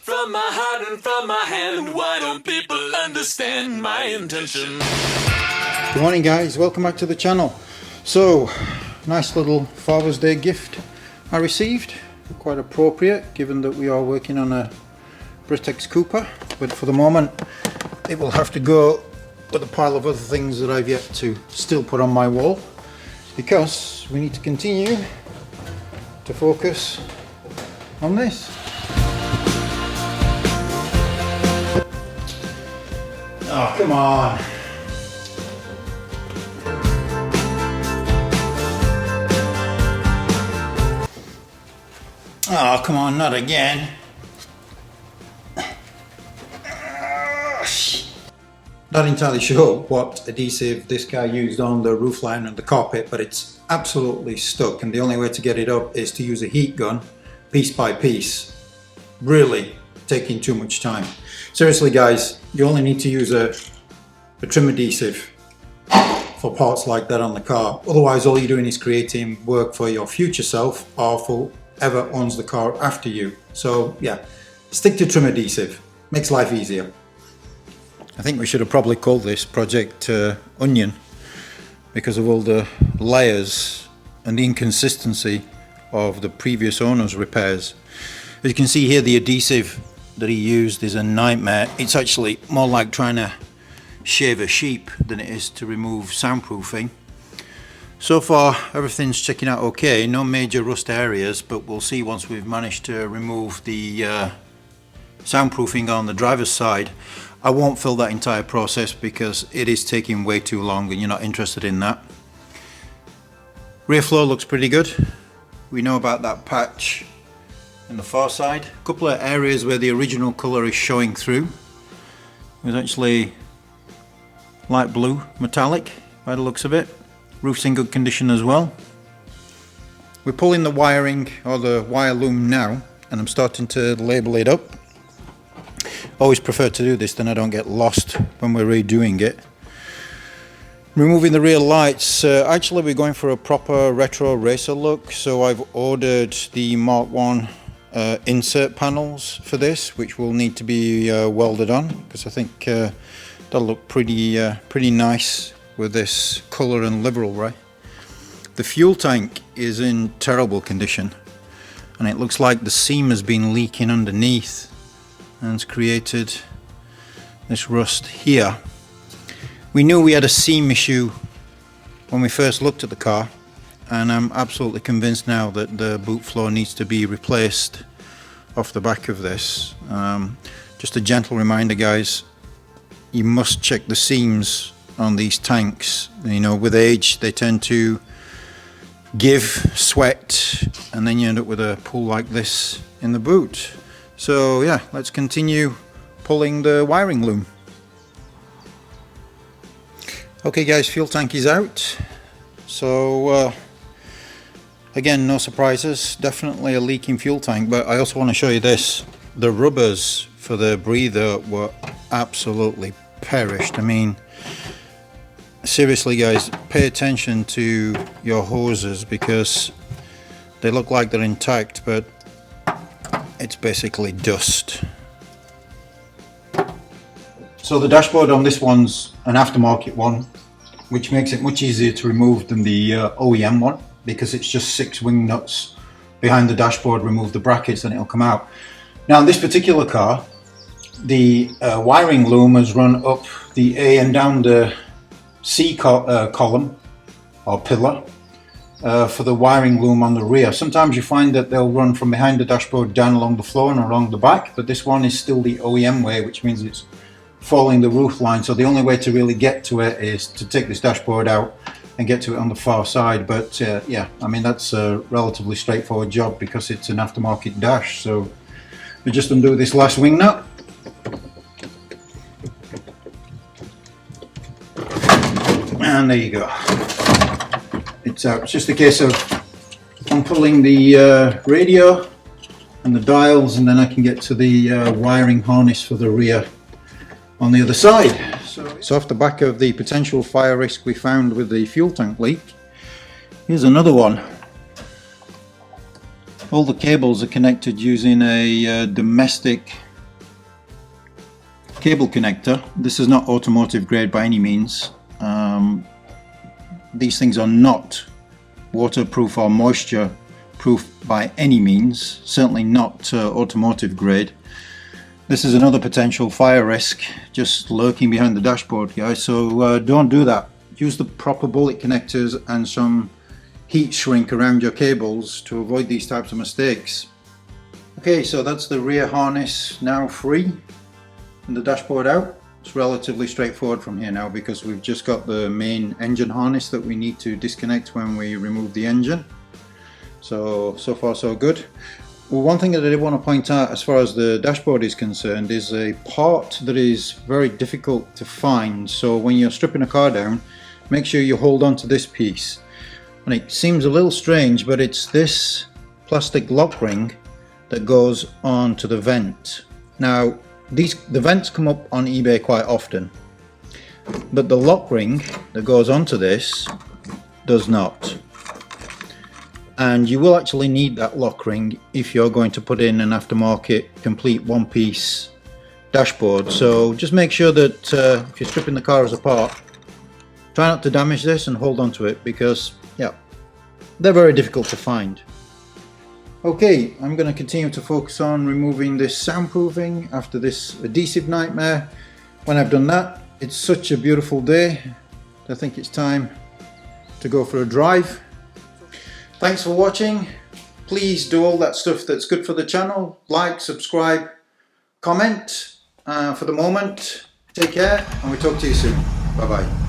from my heart and from my hand. Why don't people understand my intention? Good morning guys, welcome back to the channel. So, nice little Father's Day gift I received. Quite appropriate given that we are working on a Britax Cooper, but for the moment it will have to go with a pile of other things that I've yet to still put on my wall, because we need to continue to focus on this. Oh, come on. Oh, come on, not again. Not entirely sure what adhesive this guy used on the roofline and the carpet, but it's absolutely stuck, and the only way to get it up is to use a heat gun, piece by piece. Really taking too much time. Seriously guys, you only need to use a trim adhesive for parts like that on the car. Otherwise all you're doing is creating work for your future self or for whoever owns the car after you. So yeah, stick to trim adhesive, makes life easier. I think we should have probably called this Project Onion because of all the layers and the inconsistency of the previous owner's repairs. As you can see here, the adhesive that he used is a nightmare. It's actually more like trying to shave a sheep than it is to remove soundproofing. So far everything's checking out okay, no major rust areas, but we'll see once we've managed to remove the soundproofing on the driver's side. I won't film that entire process because it is taking way too long and you're not interested in that. Rear floor looks pretty good. We know about that patch on the far side. A couple of areas where the original colour is showing through. It's actually light blue metallic by the looks of it. Roof's in good condition as well. We're pulling the wiring or the wire loom now, and I'm starting to label it up. Always prefer to do this, then I don't get lost when we're redoing it. Removing the rear lights, actually we're going for a proper retro racer look, so I've ordered the Mark 1 insert panels for this, which will need to be welded on, because I think that'll look pretty nice with this colour and livery. The fuel tank is in terrible condition, and it looks like the seam has been leaking underneath and it's created this rust here. We knew we had a seam issue when we first looked at the car, and I'm absolutely convinced now that the boot floor needs to be replaced off the back of this. Just a gentle reminder guys, you must check the seams on these tanks. You know, with age they tend to give, sweat, and then you end up with a pool like this in the boot. So yeah, let's continue pulling the wiring loom. Okay guys, fuel tank is out. So again, no surprises, definitely a leaking fuel tank, but I also want to show you this. The rubbers for the breather were absolutely perished. I mean, seriously guys, pay attention to your hoses because they look like they're intact, but it's basically dust. So the dashboard on this one's an aftermarket one, which makes it much easier to remove than the OEM one, because it's just 6 wing nuts behind the dashboard. Remove the brackets and it'll come out. Now in this particular car, the wiring loom has run up the A and down the C column or pillar for the wiring loom on the rear. Sometimes you find that they'll run from behind the dashboard down along the floor and along the back, but this one is still the OEM way, which means it's following the roof line. So the only way to really get to it is to take this dashboard out and get to it on the far side. But yeah, I mean, that's a relatively straightforward job because it's an aftermarket dash. So we just undo this last wing nut. And there you go. It's out. It's just a case of unpulling the radio and the dials, and then I can get to the wiring harness for the rear on the other side. So off the back of the potential fire risk we found with the fuel tank leak, here's another one. All the cables are connected using a domestic cable connector. This is not automotive grade by any means. These things are not waterproof or moisture proof by any means, certainly not automotive grade. This is another potential fire risk just lurking behind the dashboard, guys, so don't do that. Use the proper bullet connectors and some heat shrink around your cables to avoid these types of mistakes. Okay, so that's the rear harness now free and the dashboard out. It's relatively straightforward from here now because we've just got the main engine harness that we need to disconnect when we remove the engine. So far so good. Well, one thing that I did want to point out as far as the dashboard is concerned is a part that is very difficult to find. So when you're stripping a car down, make sure you hold on to this piece. And it seems a little strange, but it's this plastic lock ring that goes on to the vent. Now the vents come up on eBay quite often, but the lock ring that goes onto this does not. And you will actually need that lock ring if you're going to put in an aftermarket complete one-piece dashboard. So just make sure that if you're stripping the cars apart, try not to damage this and hold on to it, because yeah, they're very difficult to find. Okay, I'm going to continue to focus on removing this soundproofing after this adhesive nightmare. When I've done that, it's such a beautiful day. I think it's time to go for a drive. Thanks for watching. Please do all that stuff that's good for the channel. Like, subscribe, comment. For the moment, take care and we'll talk to you soon. Bye bye.